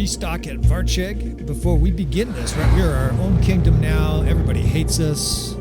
restock at Varcheg before we begin this. Right, we are our own kingdom now. Everybody hates us.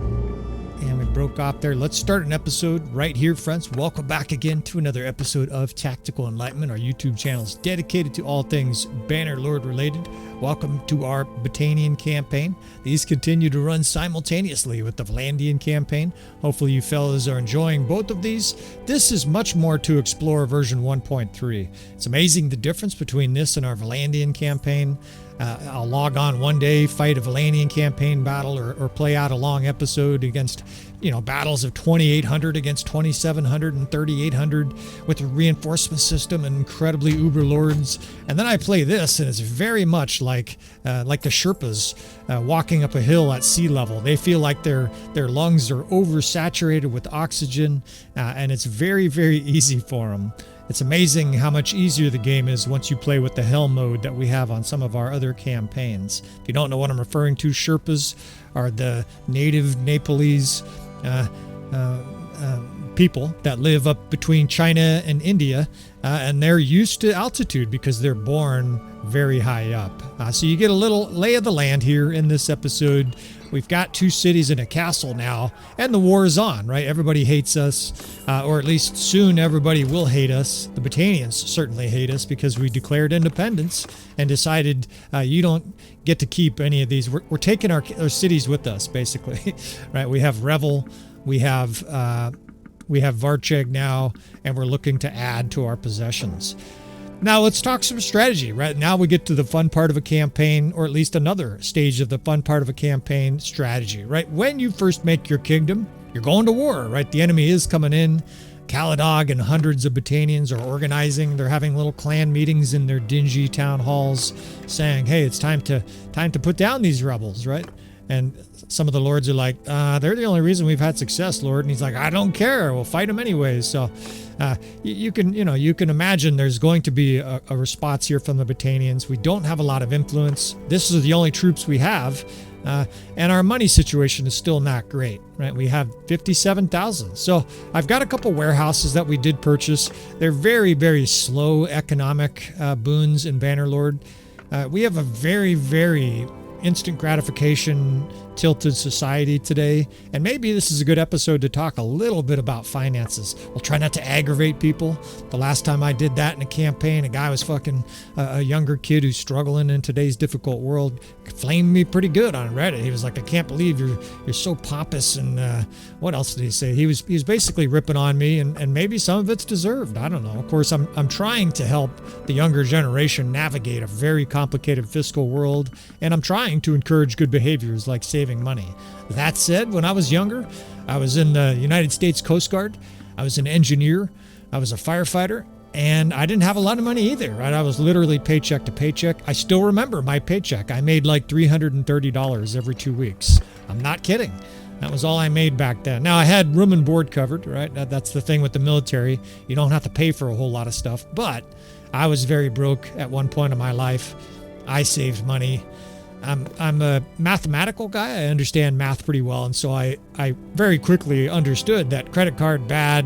And we broke off there. Let's start an episode right here, friends. Welcome back again to another episode of Tactical Enlightenment. Our YouTube channel is dedicated to all things Bannerlord related. Welcome to our Botanian campaign. These continue to run simultaneously with the Valandian campaign. Hopefully you fellas are enjoying both of these. This is much more to explore version 1.3. It's amazing the difference between this and our Valandian campaign. I'll log on one day, fight a Valandian campaign battle, or play out a long episode against, battles of 2,800 against 2,700 and 3,800 with a reinforcement system and incredibly uber lords. And then I play this, and it's very much like the Sherpas walking up a hill at sea level. They feel like their lungs are oversaturated with oxygen, and it's very, very easy for them. It's amazing how much easier the game is once you play with the hell mode that we have on some of our other campaigns. If you don't know what I'm referring to, Sherpas are the native Nepalese people that live up between China and India, and they're used to altitude because they're born very high up. So you get a little lay of the land here in this episode. We've got 2 cities and a castle now, and the war is on, right? Everybody hates us, or at least soon everybody will hate us. The Botanians certainly hate us because we declared independence and decided you don't get to keep any of these. We're taking our cities with us, basically, right? We have Revel, we have Varcheg now, and we're looking to add to our possessions. Now let's talk some strategy. Right now we get to the fun part of a campaign, or at least another stage of the fun part of a campaign, strategy. Right, when you first make your kingdom, you're going to war. Right, the enemy is coming in. Caladog and hundreds of Botanians are organizing. They're having little clan meetings in their dingy town halls, saying, "Hey, it's time to put down these rebels." Right, and some of the lords are like, "They're the only reason we've had success, Lord." And he's like, "I don't care. We'll fight them anyways." So. You can imagine there's going to be a response here from the Botanians. We don't have a lot of influence. This is the only troops we have, and our money situation is still not great, right? We have 57,000. So I've got a couple warehouses that we did purchase. They're very, very slow economic boons in Bannerlord. We have a very, very instant gratification tilted society today, and maybe this is a good episode to talk a little bit about finances. We'll try not to aggravate people. The last time I did that in a campaign, a guy was fucking a younger kid who's struggling in today's difficult world, flamed me pretty good on Reddit. He was like, "I can't believe you're so pompous," and what else did he say? He was basically ripping on me, and maybe some of it's deserved. I don't know. Of course, I'm trying to help the younger generation navigate a very complicated fiscal world, and I'm trying to encourage good behaviors like saving money. That said, when I was younger, I was in the United States Coast Guard. I was an engineer. I was a firefighter, and I didn't have a lot of money either, right? I was literally paycheck to paycheck. I still remember my paycheck. I made like $330 every 2 weeks. I'm not kidding. That was all I made back then. Now, I had room and board covered, right? That's the thing with the military. You don't have to pay for a whole lot of stuff, but I was very broke at one point in my life. I saved money. I'm a mathematical guy. I understand math pretty well, and so I very quickly understood that credit card bad,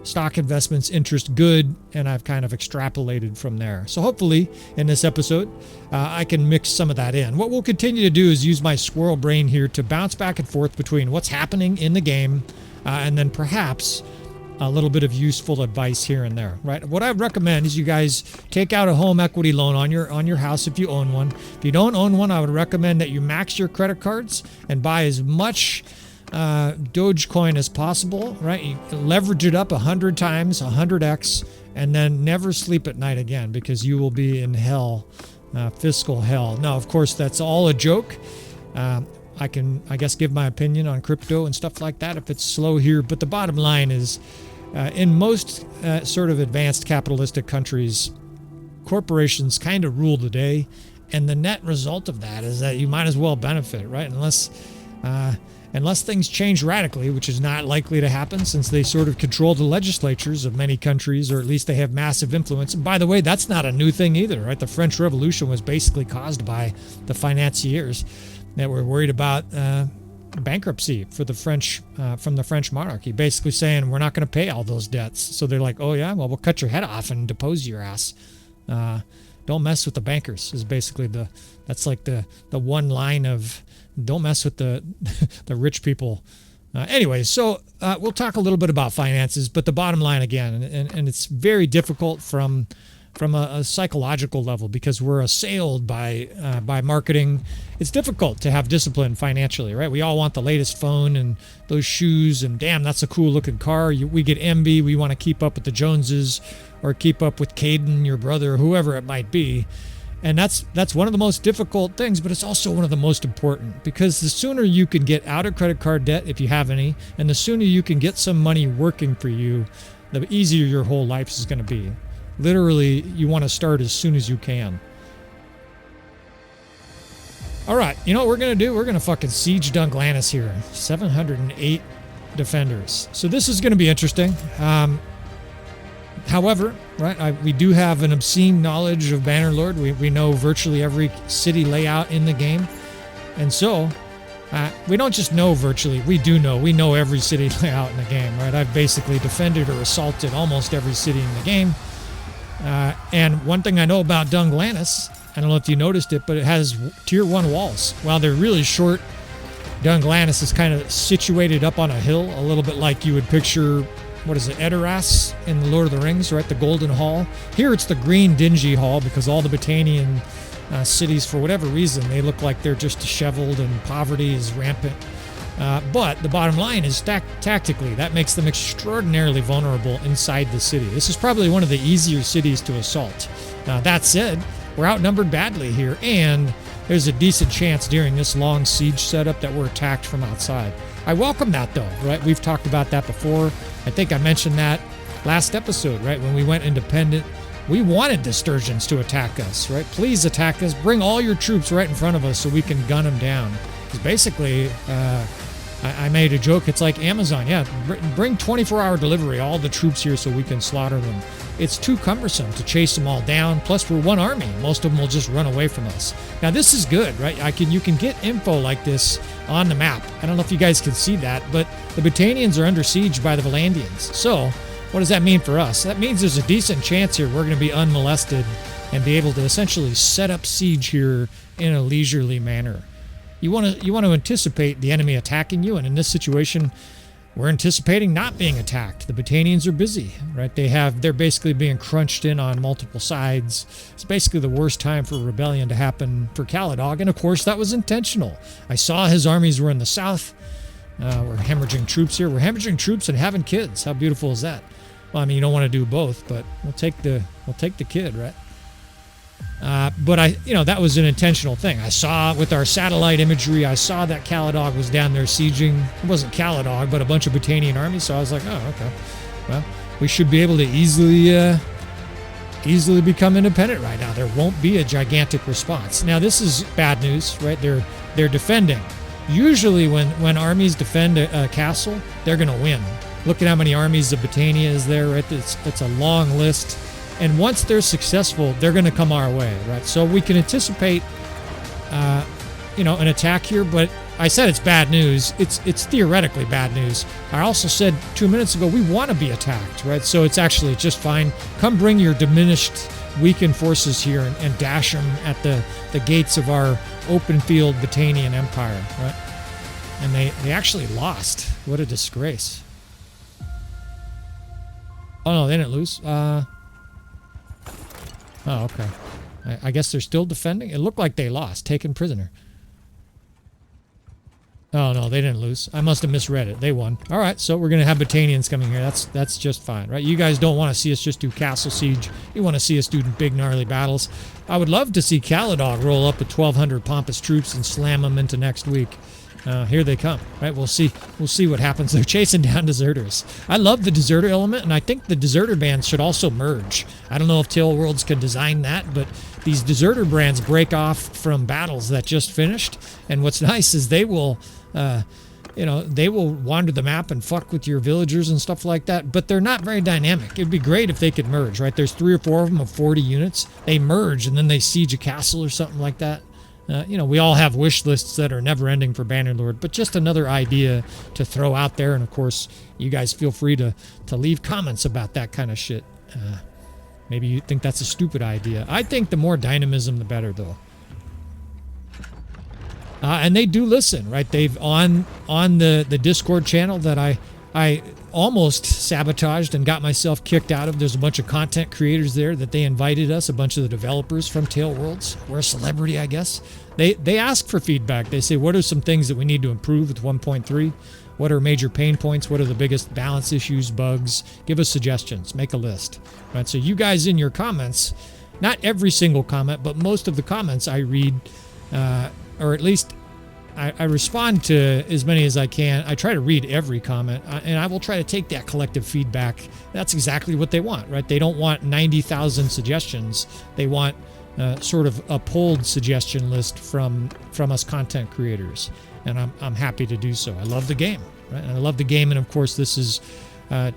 stock investments interest good, and I've kind of extrapolated from there. So hopefully in this episode I can mix some of that in. What we'll continue to do is use my squirrel brain here to bounce back and forth between what's happening in the game and then perhaps a little bit of useful advice here and there, right? What I recommend is you guys take out a home equity loan on your house if you own one. If you don't own one, I would recommend that you max your credit cards and buy as much Dogecoin as possible, right? You leverage it up 100 times, 100x, and then never sleep at night again because you will be in hell, fiscal hell. Now, of course, that's all a joke. I can, I guess, give my opinion on crypto and stuff like that if it's slow here, but the bottom line is in most sort of advanced capitalistic countries, corporations kind of rule the day, and the net result of that is that you might as well benefit, right? Unless things change radically, which is not likely to happen since they sort of control the legislatures of many countries, or at least they have massive influence. And by the way, that's not a new thing either, right? The French Revolution was basically caused by the financiers that were worried about bankruptcy for the French, from the French monarchy, basically saying, we're not going to pay all those debts. So they're like, oh yeah, well, we'll cut your head off and depose your ass. don't mess with the bankers is basically that's like the one line of don't mess with the the rich people. Anyway, so we'll talk a little bit about finances, but the bottom line again, and it's very difficult from a psychological level because we're assailed by marketing. It's difficult to have discipline financially, right? We all want the latest phone and those shoes, and damn, that's a cool looking car. We get envy. We want to keep up with the Joneses or keep up with Caden, your brother, whoever it might be. And that's one of the most difficult things, but it's also one of the most important, because the sooner you can get out of credit card debt, if you have any, and the sooner you can get some money working for you, the easier your whole life is going to be. Literally, you want to start as soon as you can. All right, you know what we're going to do? We're going to fucking siege Dunklanis here. 708 defenders. So this is going to be interesting. However, right, we do have an obscene knowledge of Bannerlord. We know virtually every city layout in the game. And so, we don't just know virtually, we know every city layout in the game, right? I've basically defended or assaulted almost every city in the game. And one thing I know about Dunklanis, I don't know if you noticed it, but it has tier 1 walls. While they're really short, Dunklanis is kind of situated up on a hill, a little bit like you would picture, what is it, Edoras in the Lord of the Rings, right? The Golden Hall. Here it's the Green Dingy Hall, because all the Botanian cities, for whatever reason, they look like they're just disheveled and poverty is rampant. But the bottom line is tactically, that makes them extraordinarily vulnerable inside the city. This is probably one of the easier cities to assault. That said, we're outnumbered badly here, and there's a decent chance during this long siege setup that we're attacked from outside. I welcome that though, right? We've talked about that before. I think I mentioned that last episode, right? When we went independent, we wanted the Sturgeons to attack us, right? Please attack us. Bring all your troops right in front of us so we can gun them down. Because basically, I made a joke. It's like Amazon. Yeah, bring 24-hour delivery, all the troops here so we can slaughter them. It's too cumbersome to chase them all down. Plus, we're one army. Most of them will just run away from us. Now, this is good, right? You can get info like this on the map. I don't know if you guys can see that, but the Botanians are under siege by the Valandians. So, what does that mean for us? That means there's a decent chance here we're going to be unmolested and be able to essentially set up siege here in a leisurely manner. You want to anticipate the enemy attacking you, and in this situation, we're anticipating not being attacked. The Botanians are busy, right? They're basically being crunched in on multiple sides. It's basically the worst time for a rebellion to happen for Caladog, and of course that was intentional. I saw his armies were in the south. We're hemorrhaging troops here. We're hemorrhaging troops and having kids. How beautiful is that? Well, I mean, you don't want to do both, but we'll take the kid, right? But that was an intentional thing. I saw with our satellite imagery, I saw that Caladog was down there sieging. It wasn't Caladog, but a bunch of Botanian armies. So I was like, oh, okay. Well, we should be able to easily become independent right now. There won't be a gigantic response. Now, this is bad news, right? They're defending. Usually, when armies defend a castle, they're going to win. Look at how many armies of Botania is there, right? It's a long list. And once they're successful, they're going to come our way, right? So we can anticipate, an attack here. But I said it's bad news. It's theoretically bad news. I also said 2 minutes ago we want to be attacked, right? So it's actually just fine. Come bring your diminished, weakened forces here and dash them at the gates of our open field Botanian Empire, right? And they actually lost. What a disgrace. Oh no, they didn't lose. Oh, okay. I guess they're still defending. It looked like they lost, taken prisoner. Oh, no, they didn't lose. I must have misread it. They won. All right, so we're going to have Botanians coming here. That's just fine, right? You guys don't want to see us just do castle siege. You want to see us do big, gnarly battles. I would love to see Caladog roll up with 1,200 pompous troops and slam them into next week. Here they come, right? We'll see what happens. They're chasing down deserters. I love the deserter element, and I think the deserter bands should also merge. I don't know if Tail Worlds can design that, but these deserter bands break off from battles that just finished. And what's nice is they will wander the map and fuck with your villagers and stuff like that, but they're not very dynamic. It'd be great if they could merge, right? There's 3 or 4 of them of 40 units. They merge, and then they siege a castle or something like that. We all have wish lists that are never ending for Bannerlord, but just another idea to throw out there. And of course, you guys feel free to leave comments about that kind of shit. Maybe you think that's a stupid idea. I think the more dynamism, the better, though. And they do listen, right? They've on the Discord channel that I almost sabotaged and got myself kicked out of. There's a bunch of content creators there that they invited us, a bunch of the developers from Tale Worlds. We're a celebrity, I guess. They ask for feedback. They say, what are some things that we need to improve with 1.3? What are major pain points? What are the biggest balance issues, bugs? Give us suggestions. Make a list. Right? So you guys in your comments, not every single comment, but most of the comments I read, or at least I respond to as many as I can. I try to read every comment, and I will try to take that collective feedback. That's exactly what they want, right? They don't want 90,000 suggestions. They want sort of a pulled suggestion list from us content creators, and I'm happy to do so. I love the game, right? And I love the game, and of course this is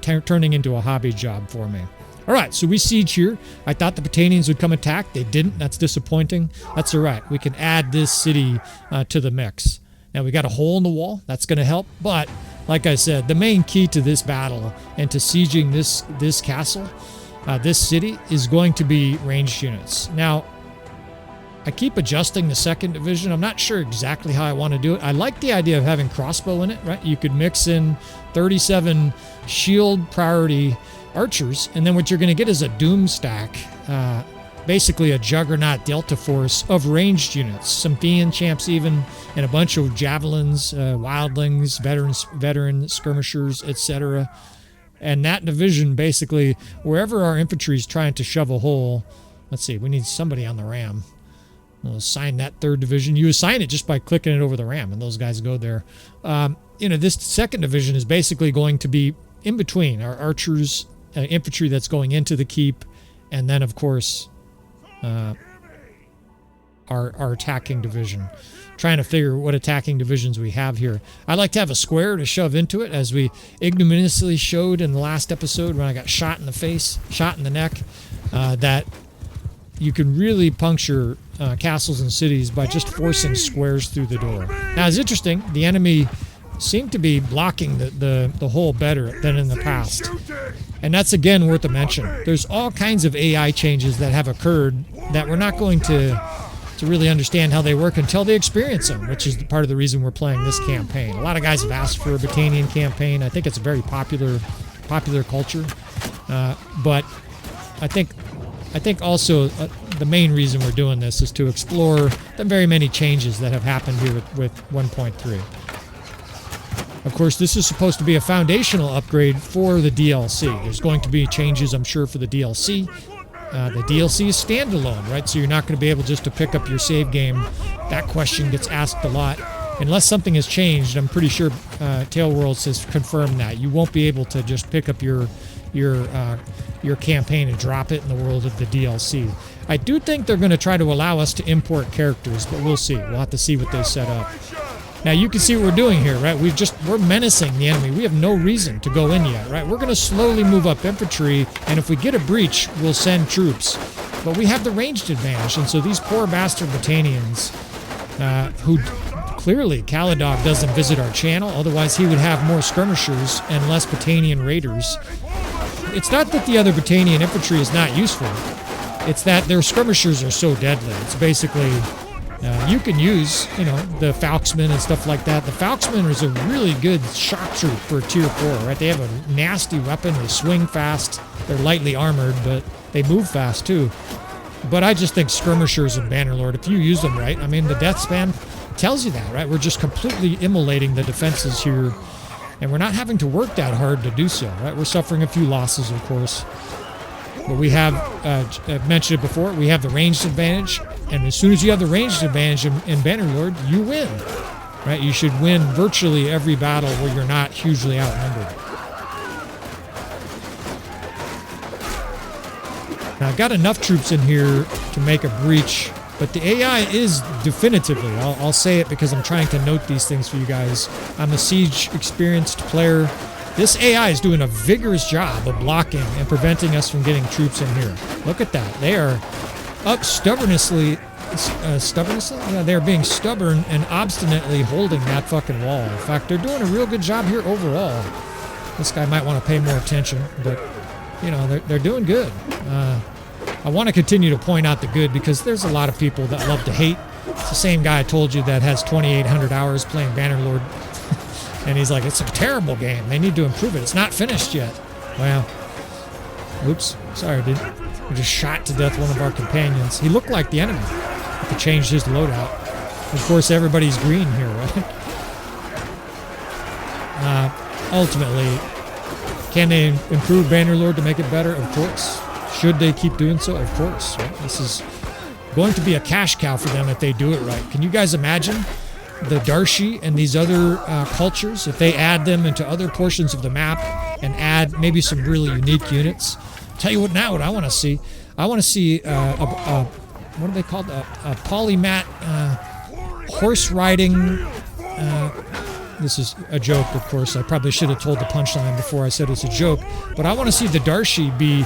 turning into a hobby job for me. All right, so we siege here. I thought the Britannians would come attack. They didn't. That's disappointing. That's all right. We can add this city to the mix. Now, we got a hole in the wall. That's going to help. But, like I said, the main key to this battle and to sieging this castle, this city, is going to be ranged units. Now, I keep adjusting the 2nd Division. I'm not sure exactly how I want to do it. I like the idea of having crossbow in it, right? You could mix in 37 shield priority archers, and then what you're going to get is a doom stack, basically a juggernaut delta force of ranged units, some Thean champs even, and a bunch of javelins, wildlings, veteran skirmishers, etc. And that division, basically, wherever our infantry is trying to shove a hole, let's see, we need somebody on the ram. We'll assign that 3rd Division. You assign it just by clicking it over the ram, and those guys go there. This 2nd Division is basically going to be in between our archers, infantry that's going into the keep, and then of course our attacking division. Trying to figure what attacking divisions we have here. I like to have a square to shove into it, as we ignominiously showed in the last episode when I got shot in the face, shot in the neck, that you can really puncture castles and cities by just forcing squares through the door. Now, it's interesting, the enemy seem to be blocking the hole better than in the past. And that's again worth a mention. There's all kinds of AI changes that have occurred that we're not going to really understand how they work until they experience them, which is part of the reason we're playing this campaign. A lot of guys have asked for a Britannian campaign. I think it's a very popular culture. But I think also the main reason we're doing this is to explore the very many changes that have happened here with 1.3. Of course, this is supposed to be a foundational upgrade for the DLC. There's going to be changes, I'm sure, for the DLC. The DLC is standalone, right? So you're not going to be able just to pick up your save game. That question gets asked a lot. Unless something has changed, I'm pretty sure Tale Worlds has confirmed that. You won't be able to just pick up your campaign and drop it in the world of the DLC. I do think they're going to try to allow us to import characters, but we'll see. We'll have to see what they set up. Now you can see what we're doing here, right? We're menacing the enemy. We have no reason to go in yet, right? We're going to slowly move up infantry, and if we get a breach, we'll send troops. But we have the ranged advantage, and so these poor bastard Britannians, who clearly Caladog doesn't visit our channel, otherwise he would have more skirmishers and less Britannian raiders. It's not that the other Britannian infantry is not useful. It's that their skirmishers are so deadly. It's basically... you can use, the Falksmen and stuff like that. The Falksmen is a really good shock troop for Tier 4, right? They have a nasty weapon. They swing fast. They're lightly armored, but they move fast, too. But I just think skirmishers and Bannerlord, if you use them right, I mean, the death span tells you that, right? We're just completely immolating the defenses here, and we're not having to work that hard to do so, right? We're suffering a few losses, of course. But we have, I've mentioned it before, we have the ranged advantage. And as soon as you have the ranged advantage in Bannerlord, you win. Right? You should win virtually every battle where you're not hugely outnumbered. Now, I've got enough troops in here to make a breach, but the AI is definitively, I'll say it because I'm trying to note these things for you guys. I'm a Siege experienced player. This AI is doing a vigorous job of blocking and preventing us from getting troops in here. Look at that. They are up stubbornly? Yeah, they're being stubborn and obstinately holding that fucking wall. In fact, they're doing a real good job here overall. This guy might want to pay more attention, but, they're doing good. I want to continue to point out the good because there's a lot of people that love to hate. It's the same guy I told you that has 2,800 hours playing Bannerlord. And he's like, it's a terrible game. They need to improve it. It's not finished yet. Well, oops. Sorry, dude. We just shot to death one of our companions. He looked like the enemy. He changed his loadout. Of course, everybody's green here, right? Ultimately, can they improve Bannerlord to make it better? Of course. Should they keep doing so? Of course. Right? This is going to be a cash cow for them if they do it right. Can you guys imagine the Darshi and these other cultures, if they add them into other portions of the map and add maybe some really unique units? Tell you what now, what I want to see. I want to see, what are they called? A polymath horse riding. This is a joke, of course. I probably should have told the punchline before I said it's a joke. But I want to see the Darshi be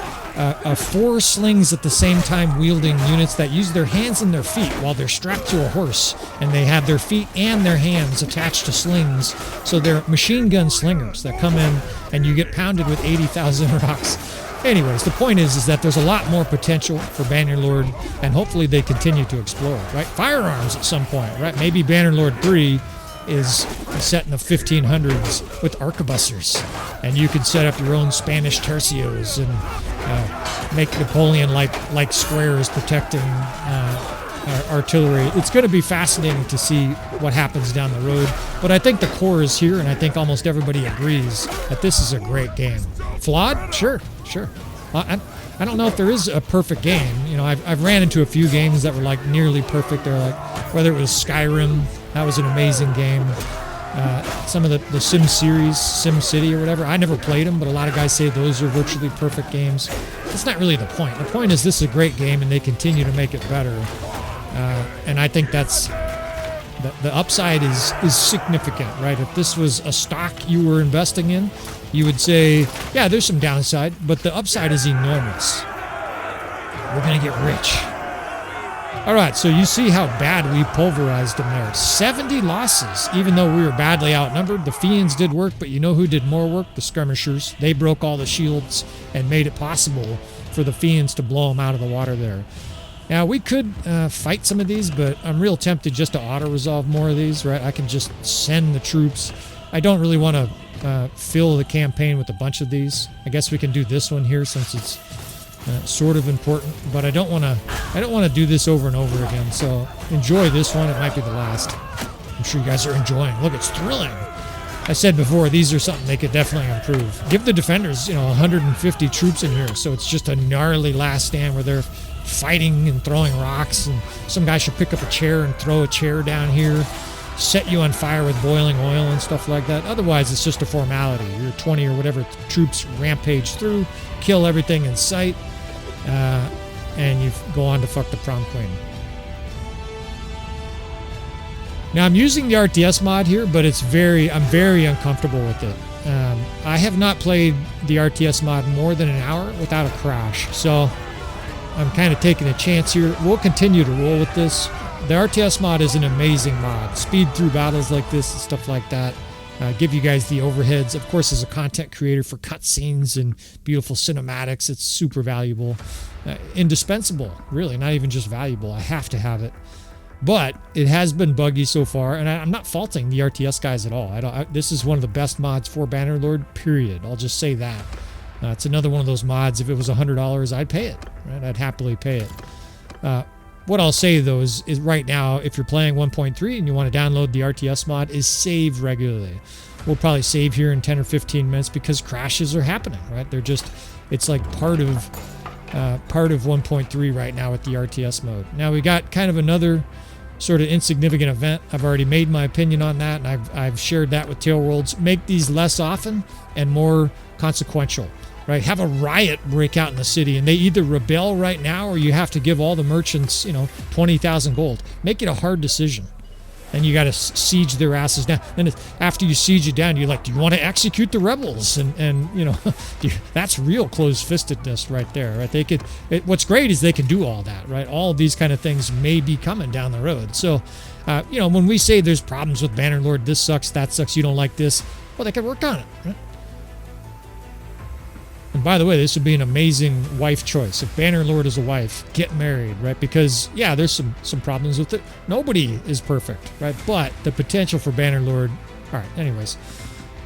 4 slings at the same time wielding units that use their hands and their feet while they're strapped to a horse. And they have their feet and their hands attached to slings. So they're machine gun slingers that come in and you get pounded with 80,000 rocks. Anyways, the point is that there's a lot more potential for Bannerlord, and hopefully they continue to explore, right? Firearms at some point, right? Maybe Bannerlord 3 is set in the 1500s with arquebusiers, and you can set up your own Spanish tercios and make Napoleon-like squares protecting artillery. It's going to be fascinating to see what happens down the road, but I think the core is here, and I think almost everybody agrees that this is a great game. Flawed? Sure. I don't know if there is a perfect game. You know, I've ran into a few games that were like nearly perfect. They're like, whether it was Skyrim, that was an amazing game. Some of the Sim series, Sim City or whatever, I never played them, but a lot of guys say those are virtually perfect games. That's not really the point. The point is this is a great game and they continue to make it better. And I think that's the upside is significant, right? If this was a stock you were investing in, you would say, yeah, there's some downside, but the upside is enormous. We're going to get rich. All right, so you see how bad we pulverized them there. 70 losses, even though we were badly outnumbered. The Fiends did work, but you know who did more work? The Skirmishers. They broke all the shields and made it possible for the Fiends to blow them out of the water there. Now, we could fight some of these, but I'm real tempted just to auto-resolve more of these, right? I can just send the troops. I don't really want to fill the campaign with a bunch of these. I guess we can do this one here since it's sort of important, but I don't want to do this over and over again. So enjoy this one. It might be the last. I'm sure you guys are enjoying. Look, it's thrilling. I said before, these are something they could definitely improve. Give the defenders, 150 troops in here, so it's just a gnarly last stand where they're fighting and throwing rocks, and some guy should pick up a chair and throw a chair down here, set you on fire with boiling oil and stuff like that. Otherwise, it's just a formality. Your 20 or whatever troops rampage through, kill everything in sight, and you go on to fuck the prom queen. Now, I'm using the RTS mod here, but I'm very uncomfortable with it. I have not played the RTS mod more than an hour without a crash, so I'm kind of taking a chance here. We'll continue to roll with this. The RTS mod is an amazing mod. Speed through battles like this and stuff like that. Give you guys the overheads. Of course, as a content creator for cutscenes and beautiful cinematics, it's super valuable. Indispensable, really, not even just valuable. I have to have it. But it has been buggy so far, and I'm not faulting the RTS guys at all. This is one of the best mods for Bannerlord, period. I'll just say that. It's another one of those mods. If it was $100, I'd pay it. Right? I'd happily pay it. What I'll say, though, is right now, if you're playing 1.3 and you want to download the RTS mod, is save regularly. We'll probably save here in 10 or 15 minutes because crashes are happening, right? It's like part of 1.3 right now with the RTS mode. Now we got kind of another sort of insignificant event. I've already made my opinion on that, and I've shared that with Tail Worlds. Make these less often and more consequential, right? Have a riot break out in the city, and they either rebel right now or you have to give all the merchants, 20,000 gold. Make it a hard decision. Then you got to siege their asses down. Then after you siege it down, you're like, do you want to execute the rebels? And that's real close-fistedness right there, right? What's great is they can do all that, right? All of these kind of things may be coming down the road. So, when we say there's problems with Bannerlord, this sucks, that sucks, you don't like this, well, they can work on it, right? And by the way, this would be an amazing wife choice. If Bannerlord is a wife, get married, right? Because, yeah, there's some problems with it. Nobody is perfect, right? But the potential for Bannerlord... All right, anyways.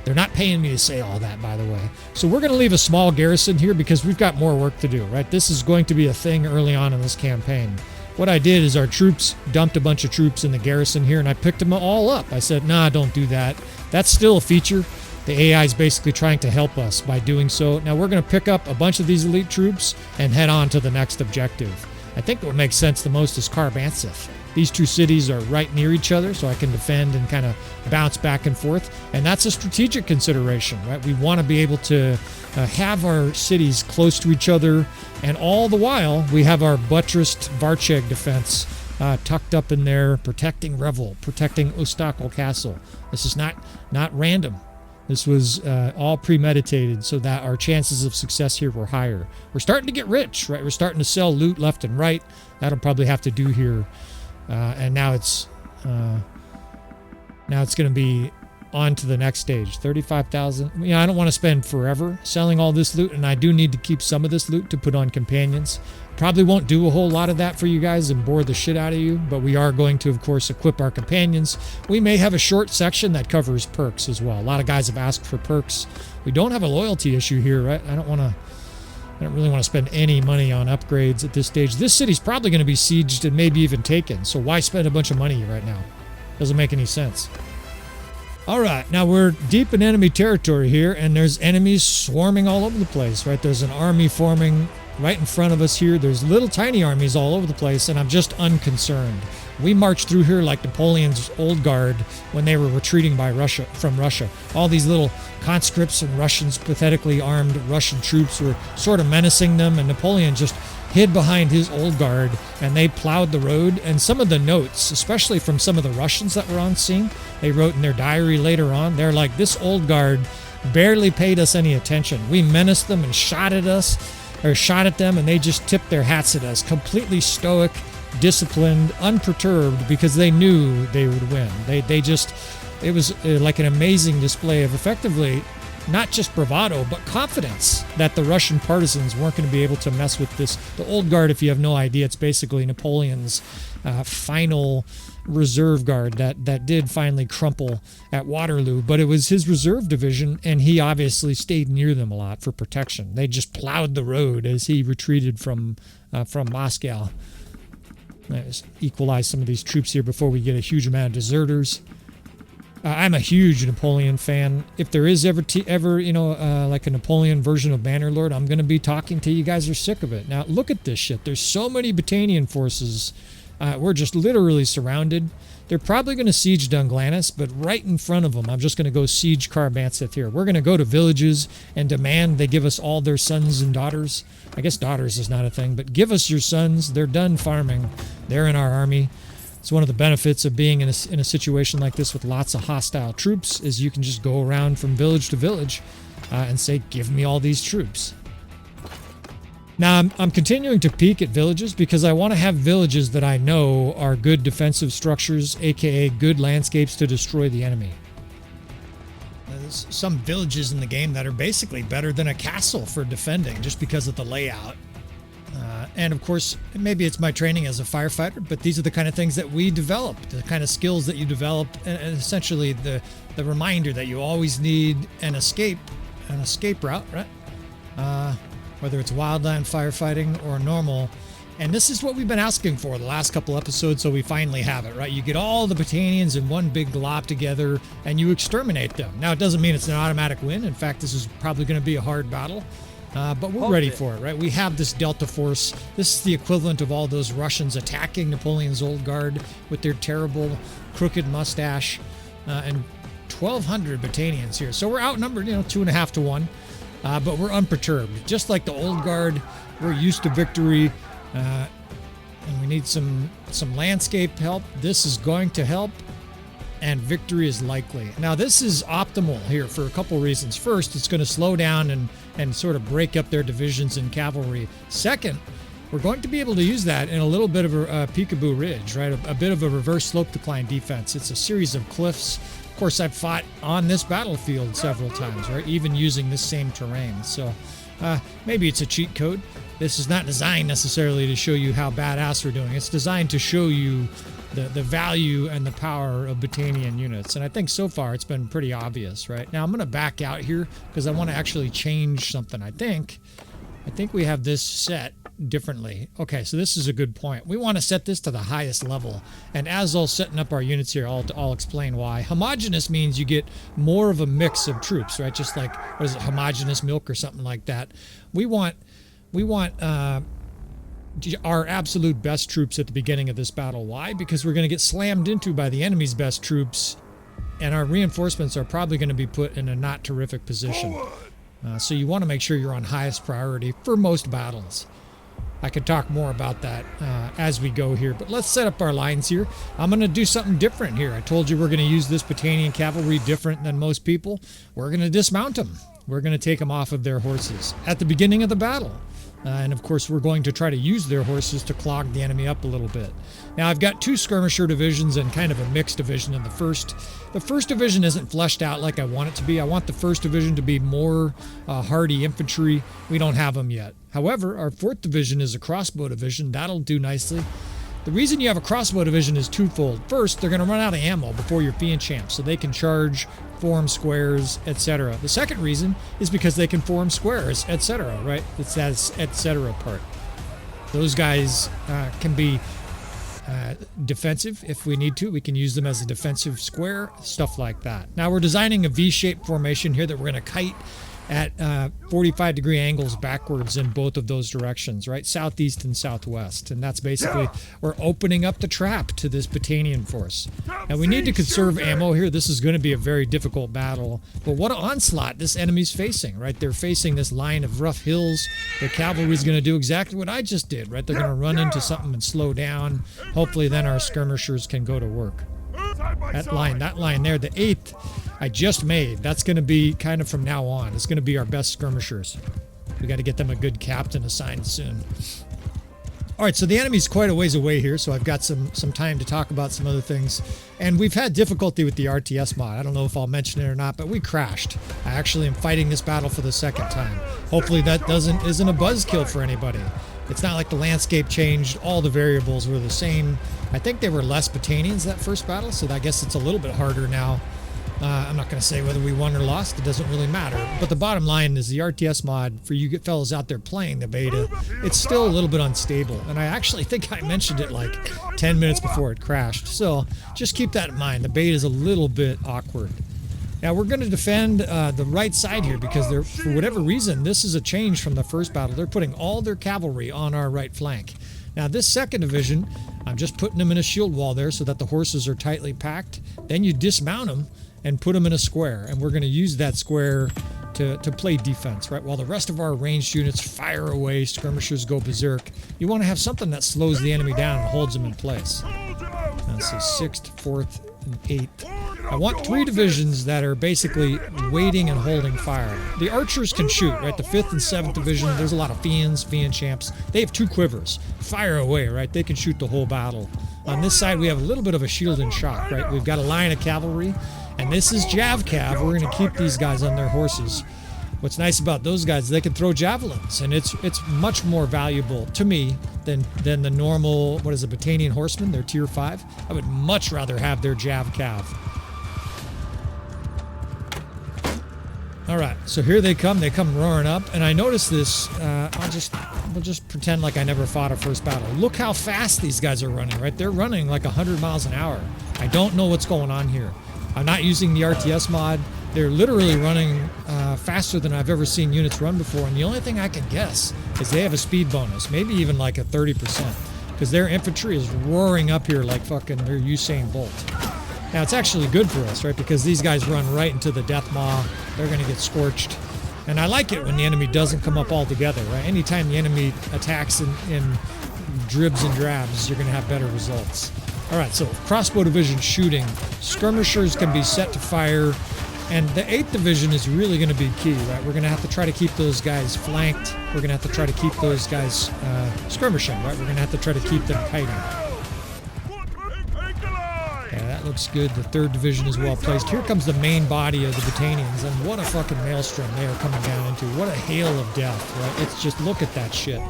They're not paying me to say all that, by the way. So we're going to leave a small garrison here because we've got more work to do, right? This is going to be a thing early on in this campaign. What I did is our troops dumped a bunch of troops in the garrison here, and I picked them all up. I said, nah, don't do that. That's still a feature. The AI is basically trying to help us by doing so. Now we're going to pick up a bunch of these elite troops and head on to the next objective. I think what makes sense the most is Karbantsif. These two cities are right near each other, so I can defend and kind of bounce back and forth. And that's a strategic consideration, right? We want to be able to have our cities close to each other, and all the while we have our buttressed Varcheg defense tucked up in there, protecting Revel, protecting Ostakel Castle. This is not random. This was all premeditated so that our chances of success here were higher. We're starting to get rich, right? We're starting to sell loot left and right. That'll probably have to do here. And now it's going to be on to the next stage. 35,000. You know, I don't want to spend forever selling all this loot, and I do need to keep some of this loot to put on companions. Probably won't do a whole lot of that for you guys and bore the shit out of you, but we are going to, of course, equip our companions. We may have a short section that covers perks as well. A lot of guys have asked for perks. We don't have a loyalty issue here, right? I don't really want to spend any money on upgrades at this stage. This city's probably going to be sieged and maybe even taken, so why spend a bunch of money right now? Doesn't make any sense. All right, now we're deep in enemy territory here, and there's enemies swarming all over the place, right? There's an army forming right in front of us here. There's little tiny armies all over the place, and I'm just unconcerned. We marched through here like Napoleon's old guard when they were retreating from Russia. All these little conscripts and Russians, pathetically armed Russian troops, were sort of menacing them, and Napoleon just hid behind his old guard, and they plowed the road. And some of the notes, especially from some of the Russians that were on scene, they wrote in their diary later on, they're like, this old guard barely paid us any attention. We menaced them and shot at them, and they just tipped their hats at us, completely stoic, disciplined, unperturbed, because they knew they would win. It was like an amazing display of effectively not just bravado, but confidence that the Russian partisans weren't going to be able to mess with this. The old guard, if you have no idea, it's basically Napoleon's final reserve guard that did finally crumple at Waterloo, but it was his reserve division, and he obviously stayed near them a lot for protection. They just plowed the road as he retreated from Moscow. Let's equalize some of these troops here before we get a huge amount of deserters. I'm a huge Napoleon fan. If there is ever like a Napoleon version of Bannerlord, I'm going to be talking till you guys are sick of it. Now, look at this shit. There's so many Battanian forces. We're just literally surrounded. They're probably going to siege Dunglanis, but right in front of them, I'm just going to go siege Karbantsif here. We're going to go to villages and demand they give us all their sons and daughters. I guess daughters is not a thing, but give us your sons. They're done farming. They're in our army. It's one of the benefits of being in a situation like this with lots of hostile troops is you can just go around from village to village and say, give me all these troops. Now, I'm continuing to peek at villages because I want to have villages that I know are good defensive structures, aka good landscapes to destroy the enemy. There's some villages in the game that are basically better than a castle for defending just because of the layout. And of course, maybe it's my training as a firefighter, but these are the kind of things that we develop, the kind of skills that you develop, and essentially the reminder that you always need an escape route, right? Whether it's wildland firefighting or normal. And this is what we've been asking for the last couple episodes, so we finally have it, right? You get all the Battanians in one big glob together, and you exterminate them. Now, it doesn't mean it's an automatic win. In fact, this is probably going to be a hard battle. But we're ready for it, right? We have this Delta Force. This is the equivalent of all those Russians attacking Napoleon's old guard with their terrible crooked mustache, and 1,200 Battanians here. So we're outnumbered, 2.5 to 1, but we're unperturbed. Just like the old guard, we're used to victory, and we need some landscape help. This is going to help, and victory is likely. Now, this is optimal here for a couple reasons. First, it's going to slow down and sort of break up their divisions in cavalry. Second, we're going to be able to use that in a little bit of a peekaboo ridge, right? A bit of a reverse slope decline defense. It's a series of cliffs Of course, I've fought on this battlefield several times, right? Even using this same terrain. So maybe it's a cheat code. This is not designed necessarily to show you how badass we're doing. It's designed to show you the value and the power of Battanian units. And I think so far it's been pretty obvious, right? Now I'm going to back out here because I want to actually change something. I think we have this set differently. Okay, so this is a good point. We want to set this to the highest level. And as I'm setting up our units here, I'll explain why. Homogeneous means you get more of a mix of troops, right? Just like, what is it, homogeneous milk or something like that. We want our absolute best troops at the beginning of this battle. Why? Because we're going to get slammed into by the enemy's best troops, and our reinforcements are probably going to be put in a not terrific position. So you want to make sure you're on highest priority for most battles. I could talk more about that as we go here, but let's set up our lines here. I'm going to do something different here. I told you we're going to use this Battanian cavalry different than most people. We're going to dismount them. We're going to take them off of their horses at the beginning of the battle. And of course, we're going to try to use their horses to clog the enemy up a little bit. Now, I've got two skirmisher divisions and kind of a mixed division in the first. The first division isn't fleshed out like I want it to be. I want the first division to be more hardy infantry. We don't have them yet. However, our fourth division is a crossbow division. That'll do nicely. The reason you have a crossbow division is twofold. First, they're going to run out of ammo before your Fiend champs, so they can charge, form squares, etc. The second reason is because they can form squares, etc., right? It's that etc. part. Those guys can be defensive if we need to. We can use them as a defensive square, stuff like that. Now we're designing a V-shaped formation here that we're going to kite at 45-degree angles backwards in both of those directions, right? Southeast and southwest. And that's basically, we're opening up the trap to this Battanian force. Now we need to conserve ammo here. This is going to be a very difficult battle. But what an onslaught this enemy's facing, right? They're facing this line of rough hills. The cavalry's going to do exactly what I just did, right? They're going to run into something and slow down. Hopefully then our skirmishers can go to work. That line there, the 8th I just made, that's going to be kind of from now on. It's going to be our best skirmishers. We got to get them a good captain assigned soon. All right, so the enemy's quite a ways away here, so I've got some time to talk about some other things. And we've had difficulty with the RTS mod. I don't know if I'll mention it or not, but we crashed. I actually am fighting this battle for the second time. Hopefully that isn't a buzzkill for anybody. It's not like the landscape changed. All the variables were the same. I think they were less Battanians that first battle, so I guess it's a little bit harder now. I'm not going to say whether we won or lost. It doesn't really matter. But the bottom line is the RTS mod, for you fellas out there playing the beta, it's still a little bit unstable. And I actually think I mentioned it like 10 minutes before it crashed. So just keep that in mind. The beta is a little bit awkward. Now we're going to defend the right side here because for whatever reason, this is a change from the first battle. They're putting all their cavalry on our right flank. Now this second division, I'm just putting them in a shield wall there so that the horses are tightly packed. Then you dismount them and put them in a square. And we're going to use that square to play defense, right? While the rest of our ranged units fire away, skirmishers go berserk. You want to have something that slows the enemy down and holds them in place. Now, so 6th, 4th, and 8th. I want 3 divisions that are basically waiting and holding fire. The archers can shoot, right? The 5th and 7th division, there's a lot of Fiend champs. They have 2 quivers. Fire away, right? They can shoot the whole battle. On this side, we have a little bit of a shield and shock, right? We've got a line of cavalry, and this is Javcav. We're going to keep these guys on their horses. What's nice about those guys, they can throw javelins, and it's much more valuable to me than the normal, what is a Battanian horseman? They're tier 5. I would much rather have their Javcav. All right, so here they come roaring up, and I noticed this. We'll just pretend like I never fought a first battle. Look how fast these guys are running, right? They're running like 100 miles an hour. I don't know what's going on here. I'm not using the RTS mod. They're literally running faster than I've ever seen units run before, and the only thing I can guess is they have a speed bonus, maybe even like a 30%, because their infantry is roaring up here like fucking their Usain Bolt. Now, it's actually good for us, right? Because these guys run right into the death maw. They're going to get scorched. And I like it when the enemy doesn't come up all together, right? Anytime the enemy attacks in dribs and drabs, you're going to have better results. All right, so crossbow division shooting. Skirmishers can be set to fire. And the 8th division is really going to be key, right? We're going to have to try to keep those guys flanked. We're going to have to try to keep those guys skirmishing, right? We're going to have to try to keep them kiting. Yeah, That looks good. The 3rd Division is well placed. Here comes the main body of the Britannians, and what a fucking maelstrom they are coming down into. What a hail of death, right? It's just, look at that shit.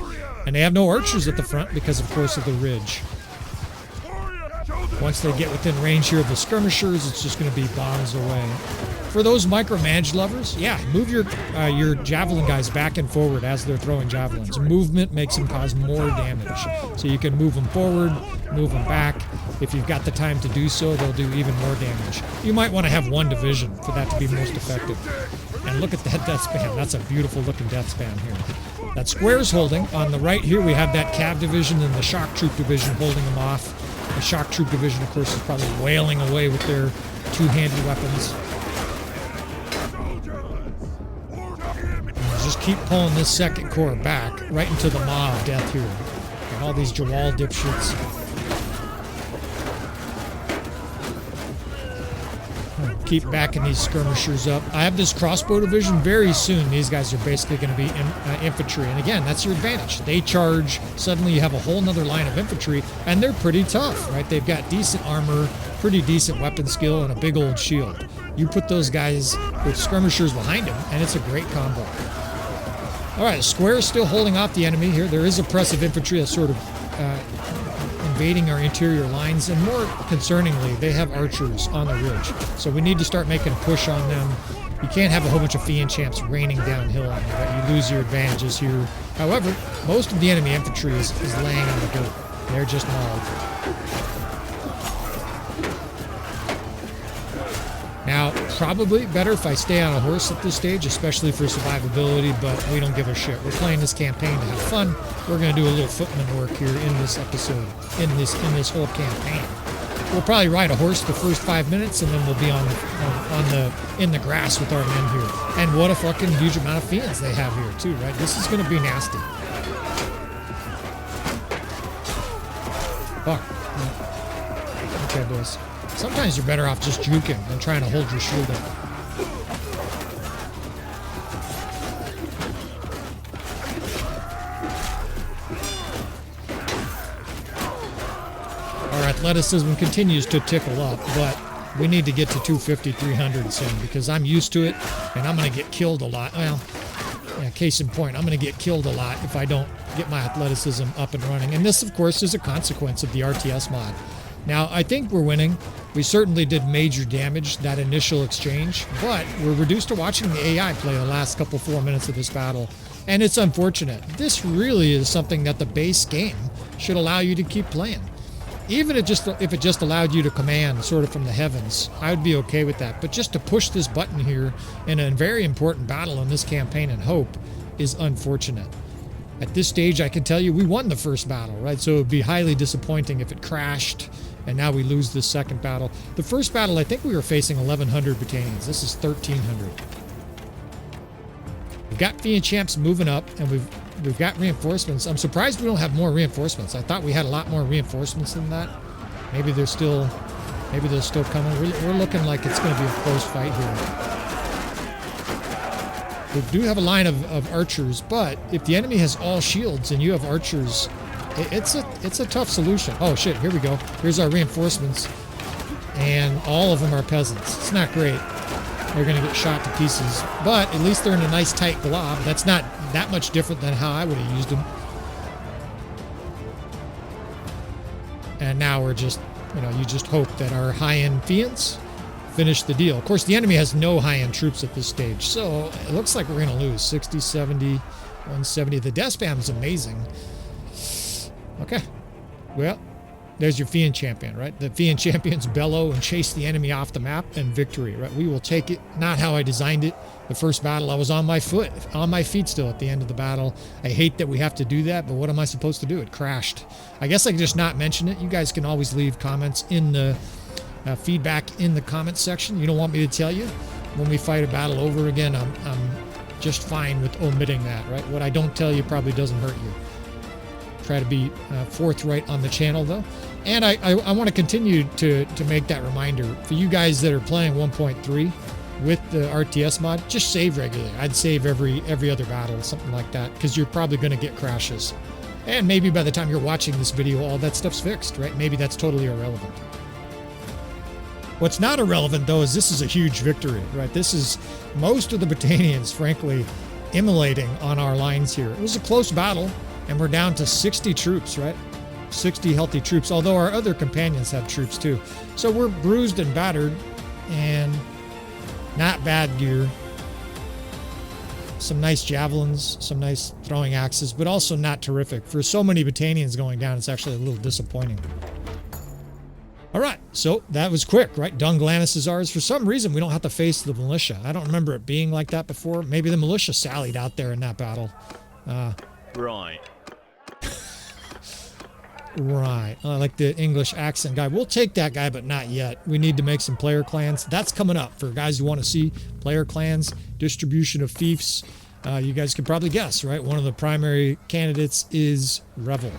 And they have no archers at the front because, of course, of the ridge. Once they get within range here of the skirmishers, it's just going to be bombs away. For those micromanaged lovers, yeah, move your javelin guys back and forward as they're throwing javelins. Movement makes them cause more damage. So you can move them forward, move them back. If you've got the time to do so, they'll do even more damage. You might want to have 1 division for that to be most effective. And look at that death span. That's a beautiful looking death span here. That square's holding. On the right here, we have that cav division and the shock troop division holding them off. The shock troop division, of course, is probably wailing away with their 2-handed weapons. Just keep pulling this 2nd Corps back right into the maw of death here. And all these Jawal dipshits. Keep backing these skirmishers up. I have this crossbow division. Very soon, these guys are basically going to be infantry. And again, that's your advantage. They charge. Suddenly, you have a whole nother line of infantry, and they're pretty tough, right? They've got decent armor, pretty decent weapon skill, and a big old shield. You put those guys with skirmishers behind them, and it's a great combo. All right, the square is still holding off the enemy here. There is oppressive infantry that's sort of invading our interior lines, and more concerningly, they have archers on the ridge. So we need to start making a push on them. You can't have a whole bunch of Fian champs raining downhill on you, right? You lose your advantages here. However, most of the enemy infantry is laying on the dirt. They're just mauled. Now, probably better if I stay on a horse at this stage, especially for survivability, but we don't give a shit. We're playing this campaign to have fun. We're going to do a little footman work here in this episode, in this whole campaign. We'll probably ride a horse the first 5 minutes, and then we'll be in the grass with our men here. And what a fucking huge amount of fiends they have here too, right? This is going to be nasty. Fuck. Okay, boys. Sometimes you're better off just juking than trying to hold your shield up. Our athleticism continues to tickle up, but we need to get to 250, 300 soon because I'm used to it and I'm going to get killed a lot. Well, yeah, case in point, I'm going to get killed a lot if I don't get my athleticism up and running. And this, of course, is a consequence of the RTS mod. Now, I think we're winning. We certainly did major damage that initial exchange, but we're reduced to watching the AI play the last 4 minutes of this battle, and it's unfortunate. This really is something that the base game should allow you to keep playing. Even if it just allowed you to command sort of from the heavens, I would be okay with that. But just to push this button here in a very important battle in this campaign and hope is unfortunate. At this stage, I can tell you we won the first battle, right? So it would be highly disappointing if it crashed and now we lose this second battle. The first battle, I think we were facing 1,100 battalions. This is 1,300. We've got Fian champs moving up, and we've got reinforcements. I'm surprised we don't have more reinforcements. I thought we had a lot more reinforcements than that. Maybe they're still coming. We're looking like it's going to be a close fight here. We do have a line of archers, but if the enemy has all shields and you have archers, it's a tough solution. Oh shit, here we go. Here's our reinforcements. And all of them are peasants. It's not great. They're going to get shot to pieces. But at least they're in a nice tight glob. That's not that much different than how I would have used them. And now we're just, you just hope that our high-end Fians finish the deal. Of course, the enemy has no high-end troops at this stage. So it looks like we're going to lose. 60, 70, 170. The death spam is amazing. Okay. Well, there's your Fian champion, right? The Fian champions bellow and chase the enemy off the map, and victory, right? We will take it. Not how I designed it. The first battle, I was on my feet still at the end of the battle. I hate that we have to do that, but what am I supposed to do? It crashed. I guess I can just not mention it. You guys can always leave comments in the feedback in the comments section. You don't want me to tell you when we fight a battle over again. I'm just fine with omitting that, right? What I don't tell you probably doesn't hurt you. Try to be forthright on the channel, though. And I want to continue to make that reminder for you guys that are playing 1.3 with the RTS mod. Just save regularly. I'd save every other battle, something like that, because you're probably going to get crashes. And maybe by the time you're watching this video, all that stuff's fixed, right? Maybe that's totally irrelevant. What's not irrelevant, though, is this is a huge victory, right? This is most of the Britannians, frankly, immolating on our lines here. It was a close battle, and we're down to 60 troops, right? 60 healthy troops, although our other companions have troops too. So we're bruised and battered, and not bad gear. Some nice javelins, some nice throwing axes, but also not terrific. For so many Britannians going down, it's actually a little disappointing. All right, so that was quick, right? Dunglannis is ours. For some reason, we don't have to face the militia. I don't remember it being like that before. Maybe the militia sallied out there in that battle. Right. Right. I like the English accent guy. We'll take that guy, but not yet. We need to make some player clans. That's coming up for guys who want to see player clans, distribution of fiefs. You guys can probably guess, right? One of the primary candidates is Revel.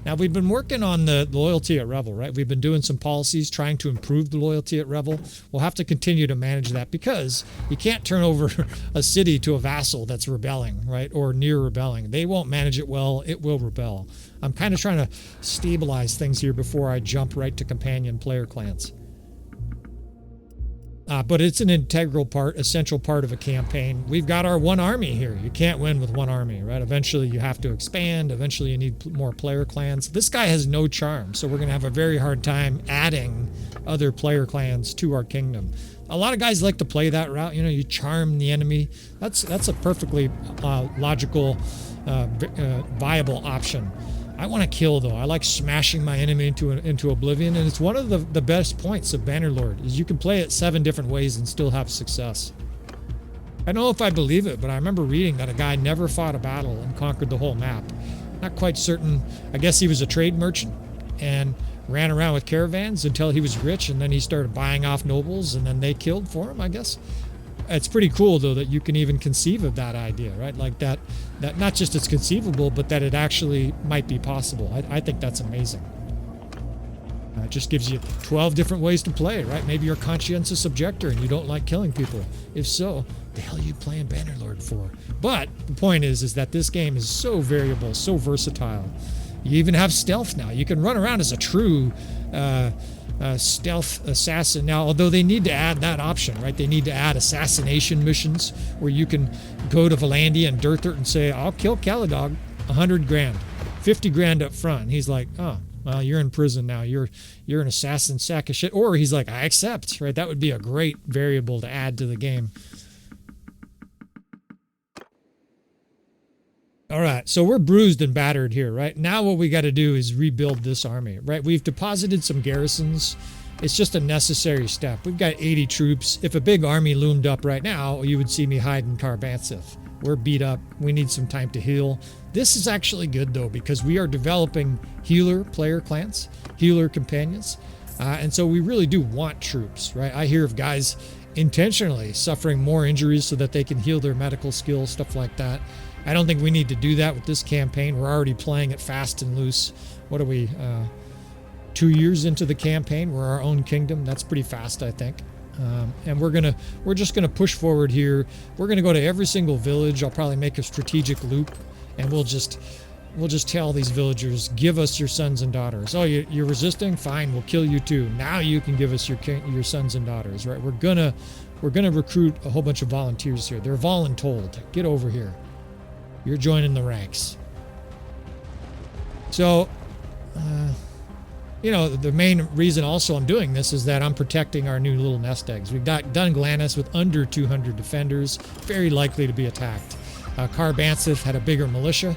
Now, we've been working on the loyalty at Revel, right? We've been doing some policies trying to improve the loyalty at Revel. We'll have to continue to manage that because you can't turn over a city to a vassal that's rebelling, right? Or near rebelling. They won't manage it well. It will rebel. I'm kind of trying to stabilize things here before I jump right to companion player clans. But it's an integral part, essential part of a campaign. We've got our one army here. You can't win with one army, right? Eventually you have to expand. Eventually you need more player clans. This guy has no charm, so we're going to have a very hard time adding other player clans to our kingdom. A lot of guys like to play that route. You know, you charm the enemy. That's a perfectly logical, viable option. I want to kill, though. I like smashing my enemy into oblivion, and it's one of the best points of Bannerlord, is you can play it 7 different ways and still have success. I don't know if I believe it, but I remember reading that a guy never fought a battle and conquered the whole map. Not quite certain. I guess he was a trade merchant and ran around with caravans until he was rich, and then he started buying off nobles, and then they killed for him, I guess. It's pretty cool, though, that you can even conceive of that idea, right? Like that not just it's conceivable, but that it actually might be possible. I think that's amazing. It just gives you 12 different ways to play, right? Maybe you're a conscientious objector and you don't like killing people. If so, the hell are you playing Bannerlord for? But the point is that this game is so variable, so versatile. You even have stealth now. You can run around as a true stealth assassin. Now, although they need to add that option, right? They need to add assassination missions where you can go to Valandia and Durthert and say, I'll kill Caladog, 100 grand, 50 grand up front. And he's like, oh, well, you're in prison now. You're an assassin sack of shit. Or he's like, I accept, right? That would be a great variable to add to the game. All right, so we're bruised and battered here, right? Now what we got to do is rebuild this army, right? We've deposited some garrisons. It's just a necessary step. We've got 80 troops. If a big army loomed up right now, you would see me hide in Carbantheth. We're beat up. We need some time to heal. This is actually good, though, because we are developing healer player clans, healer companions. And so we really do want troops, right? I hear of guys intentionally suffering more injuries so that they can heal their medical skills, stuff like that. I don't think we need to do that with this campaign. We're already playing it fast and loose. What are we, 2 years into the campaign? We're our own kingdom. That's pretty fast, I think. And we're just gonna push forward here. We're gonna go to every single village. I'll probably make a strategic loop, and we'll just tell these villagers, give us your sons and daughters. Oh, you're resisting? Fine, we'll kill you too. Now you can give us your sons and daughters, right? We're gonna recruit a whole bunch of volunteers here. They're voluntold. Get over here. You're joining the ranks. So, you know, the main reason also I'm doing this is that I'm protecting our new little nest eggs. We've got Dunglannis with under 200 defenders, very likely to be attacked. Carbantheth had a bigger militia,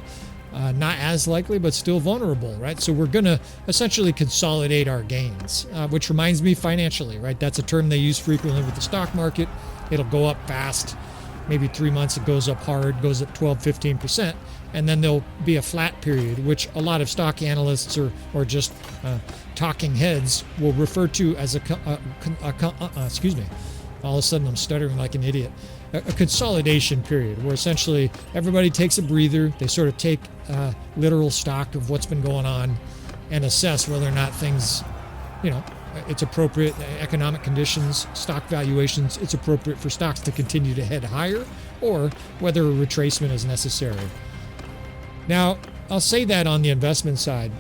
not as likely, but still vulnerable, right? So we're going to essentially consolidate our gains, which reminds me financially, right? That's a term they use frequently with the stock market. It'll go up fast. Maybe 3 months it goes up hard, goes up 12-15%, and then there'll be a flat period, which a lot of stock analysts or just talking heads will refer to as excuse me, all of a sudden I'm stuttering like an idiot. A consolidation period where essentially everybody takes a breather, they sort of take literal stock of what's been going on and assess whether or not things, you know, it's appropriate, economic conditions, stock valuations, it's appropriate for stocks to continue to head higher, or whether a retracement is necessary. Now, I'll say that on the investment side,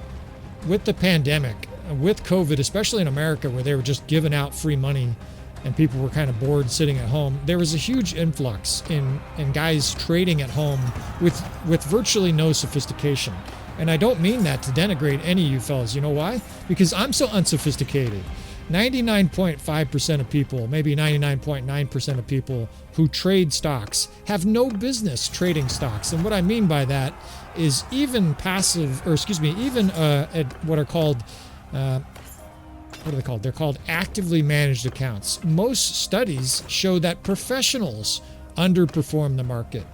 with the pandemic, with COVID, especially in America where they were just giving out free money and people were kind of bored sitting at home, there was a huge influx in guys trading at home with virtually no sophistication. And I don't mean that to denigrate any of you fellas. You know why? Because I'm so unsophisticated. 99.5% of people, maybe 99.9% of people who trade stocks have no business trading stocks. And what I mean by that is even what are called, what are they called? They're called actively managed accounts. Most studies show that professionals underperform the market.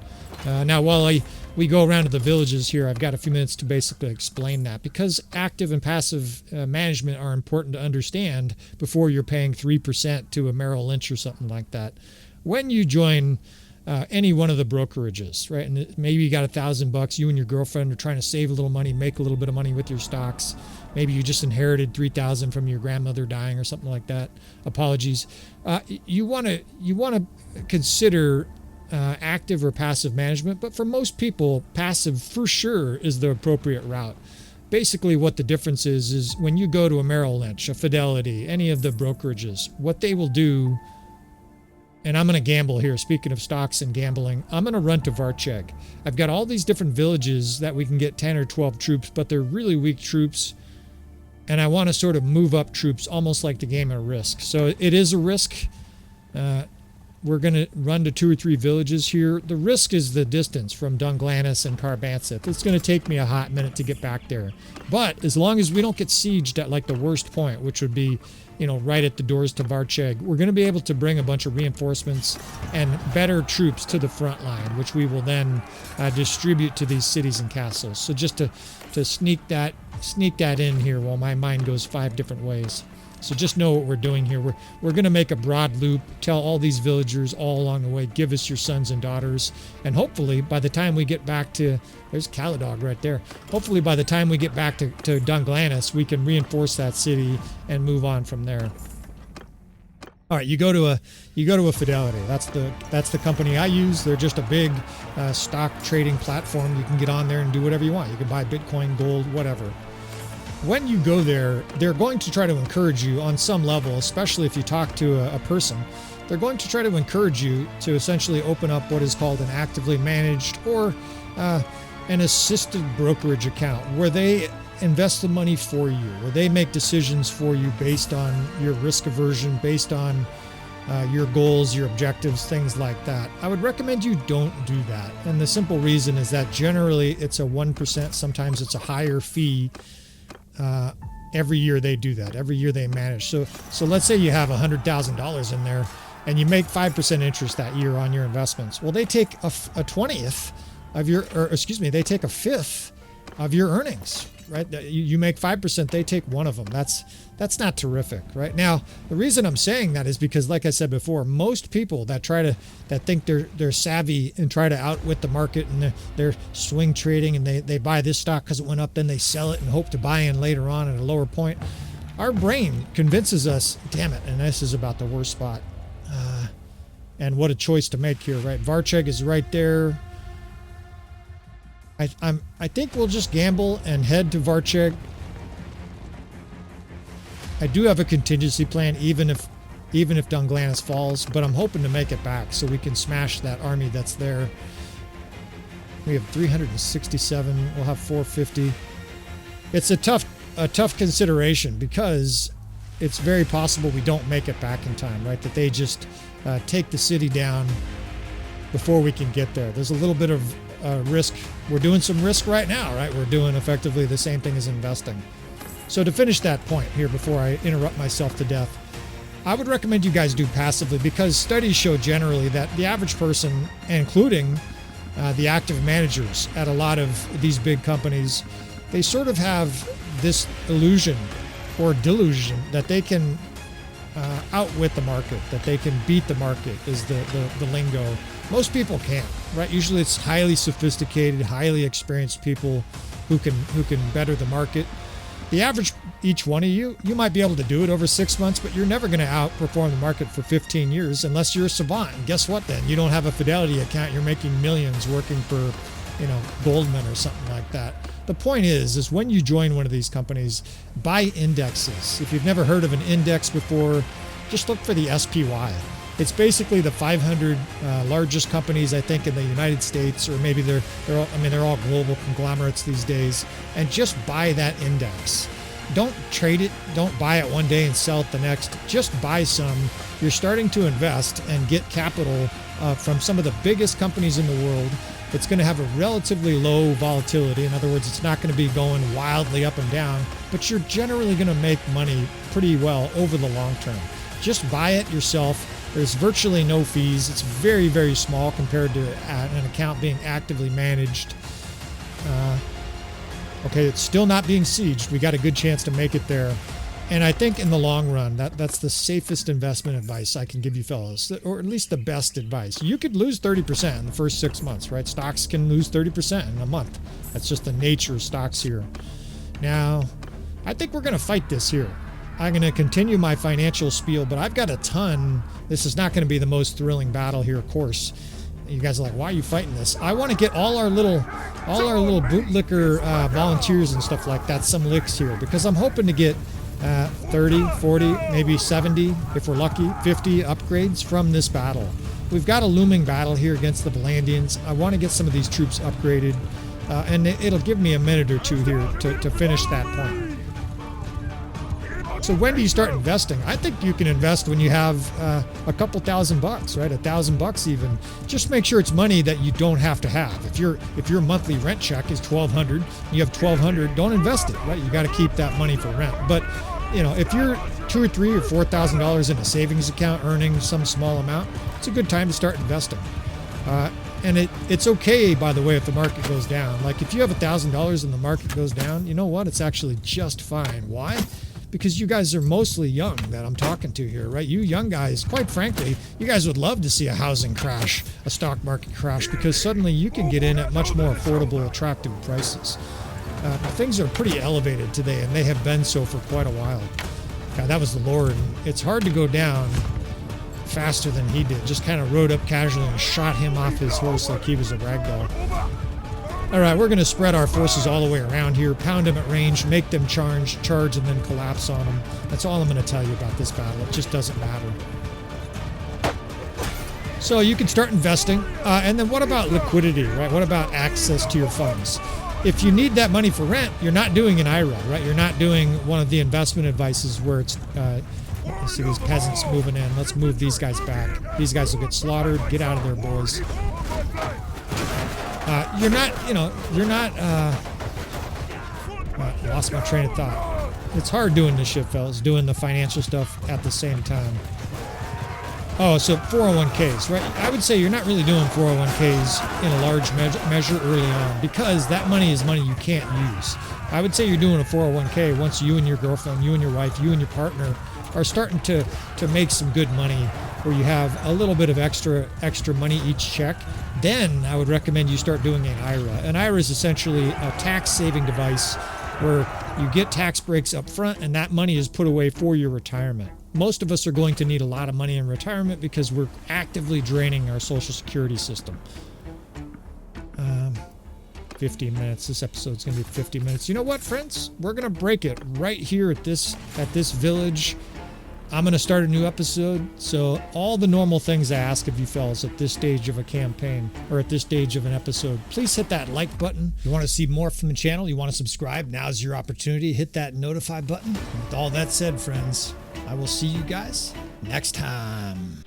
Now, while we go around to the villages here, I've got a few minutes to basically explain that, because active and passive management are important to understand before you're paying 3% to a Merrill Lynch or something like that. When you join any one of the brokerages, right, and maybe you got $1,000, you and your girlfriend are trying to save a little money, make a little bit of money with your stocks. Maybe you just inherited $3,000 from your grandmother dying or something like that. Apologies. You want to consider active or passive management, but for most people, passive for sure is the appropriate route. Basically, what the difference is when you go to a Merrill Lynch, a Fidelity, any of the brokerages, what they will do, and I'm going to gamble here, speaking of stocks and gambling, I'm going to run to Varcheg. I've got all these different villages that we can get 10 or 12 troops, but they're really weak troops, and I want to sort of move up troops, almost like the game of Risk. So it is a risk. We're going to run to 2 or 3 villages here. The risk is the distance from Dungannon and Carbantsith. It's going to take me a hot minute to get back there. But as long as we don't get sieged at like the worst point, which would be, right at the doors to Varcheg, we're going to be able to bring a bunch of reinforcements and better troops to the front line, which we will then distribute to these cities and castles. So just to sneak that in here while my mind goes 5 different ways. So just know what we're doing here. We're going to make a broad loop, tell all these villagers all along the way, give us your sons and daughters. And hopefully by the time we get back to, there's Caladog right there. Hopefully by the time we get back to Dungannon, we can reinforce that city and move on from there. All right, you go to a Fidelity. That's the company I use. They're just a big stock trading platform. You can get on there and do whatever you want. You can buy Bitcoin, gold, whatever. When you go there, they're going to try to encourage you on some level, especially if you talk to a person. They're going to try to encourage you to essentially open up what is called an actively managed or an assisted brokerage account, where they invest the money for you, where they make decisions for you based on your risk aversion, based on your goals, your objectives, things like that. I would recommend you don't do that. And the simple reason is that generally it's a 1%, sometimes it's a higher fee. Every year they do that. Every year they manage. So let's say you have $100,000 in there and you make 5% interest that year on your investments. Well, they take a 20th of your, or excuse me, they take a 5th of your earnings, right? You make 5%, they take one of them. That's not terrific, right? Now, the reason I'm saying that is because, like I said before, most people that think they're savvy and try to outwit the market, and they're swing trading, and they buy this stock because it went up, then they sell it and hope to buy in later on at a lower point. Our brain convinces us, damn it, and this is about the worst spot. And what a choice to make here, right? Varcheg is right there. I think we'll just gamble and head to Varcheg. I do have a contingency plan, even if Dungannon falls, but I'm hoping to make it back so we can smash that army that's there. We have 367. We'll have 450. It's a tough consideration because it's very possible we don't make it back in time, right? That they just take the city down before we can get there. There's a little bit of risk. We're doing some risk right now, right? We're doing effectively the same thing as investing. So to finish that point here before I interrupt myself to death, I would recommend you guys do passively, because studies show generally that the average person, including the active managers at a lot of these big companies, they sort of have this illusion or delusion that they can outwit the market, that they can beat the market is the lingo. Most people can't, right? Usually it's highly sophisticated, highly experienced people who can better the market. The average, each one of you might be able to do it over 6 months, but you're never going to outperform the market for 15 years unless you're a savant. And guess what then? You don't have a Fidelity account. You're making millions working for, Goldman or something like that. the point is when you join one of these companies, buy indexes. If you've never heard of an index before, just look for the SPY. It's basically the 500 largest companies, I think, in the United States, or maybe they're all global conglomerates these days, and just buy that index. Don't trade it. Don't buy it one day and sell it the next. Just buy some. You're starting to invest and get capital from some of the biggest companies in the world. It's going to have a relatively low volatility. In other words, it's not going to be going wildly up and down, but you're generally going to make money pretty well over the long term. Just buy it yourself. There's virtually no fees. It's very, very small compared to an account being actively managed. Okay, it's still not being sieged. We got a good chance to make it there. And I think in the long run, that's the safest investment advice I can give you fellas, or at least the best advice. You could lose 30% in the first 6 months, right? Stocks can lose 30% in a month. That's just the nature of stocks here. Now, I think we're going to fight this here. I'm going to continue my financial spiel, but I've got a ton. This is not going to be the most thrilling battle here, of course. You guys are like, why are you fighting this? I want to get all our little bootlicker volunteers and stuff like that some licks here, because I'm hoping to get 30, 40, maybe 70, if we're lucky, 50 upgrades from this battle. We've got a looming battle here against the Valandians. I want to get some of these troops upgraded, and it'll give me a minute or two here to finish that point. So when do you start investing? I think you can invest when you have a couple $1,000 bucks, right? $1,000 even. Just make sure it's money that you don't have to have. If your monthly rent check is $1,200, you have $1,200, don't invest it, right? You got to keep that money for rent. But if you're $2,000 or $3,000 or $4,000 in a savings account earning some small amount, it's a good time to start investing. And it's okay, by the way, if the market goes down. Like if you have $1,000 and the market goes down, you know what? It's actually just fine. Why? Because you guys are mostly young that I'm talking to here, right? You young guys, quite frankly, you guys would love to see a housing crash, a stock market crash, because suddenly you can get in at much more affordable, attractive prices. Things are pretty elevated today, and they have been so for quite a while. God, that was the Lord. And it's hard to go down faster than he did. Just kind of rode up casually and shot him off his horse like he was a ragdoll. All right, we're going to spread our forces all the way around here, pound them at range, make them charge, and then collapse on them. That's all I'm going to tell you about this battle. It just doesn't matter. So you can start investing. And then what about liquidity, right? What about access to your funds? If you need that money for rent, you're not doing an IRA, right? You're not doing one of the investment advices where it's, you see these peasants moving in. Let's move these guys back. These guys will get slaughtered. Get out of there, boys. Lost my train of thought. It's hard doing this shit, fellas, doing the financial stuff at the same time. Oh, so 401ks, right? I would say you're not really doing 401ks in a large measure early on, because that money is money you can't use. I would say you're doing a 401k once you and your girlfriend, you and your wife, you and your partner are starting to make some good money, where you have a little bit of extra money each check. Then I would recommend you start doing an IRA. An IRA is essentially a tax-saving device where you get tax breaks up front, and that money is put away for your retirement. Most of us are going to need a lot of money in retirement because we're actively draining our Social Security system. 15 minutes. This episode's going to be 50 minutes. You know what, friends? We're going to break it right here at this village. I'm going to start a new episode, so all the normal things I ask of you fellas at this stage of a campaign, or at this stage of an episode, please hit that like button. If you want to see more from the channel, you want to subscribe, now's your opportunity. Hit that notify button. With all that said, friends, I will see you guys next time.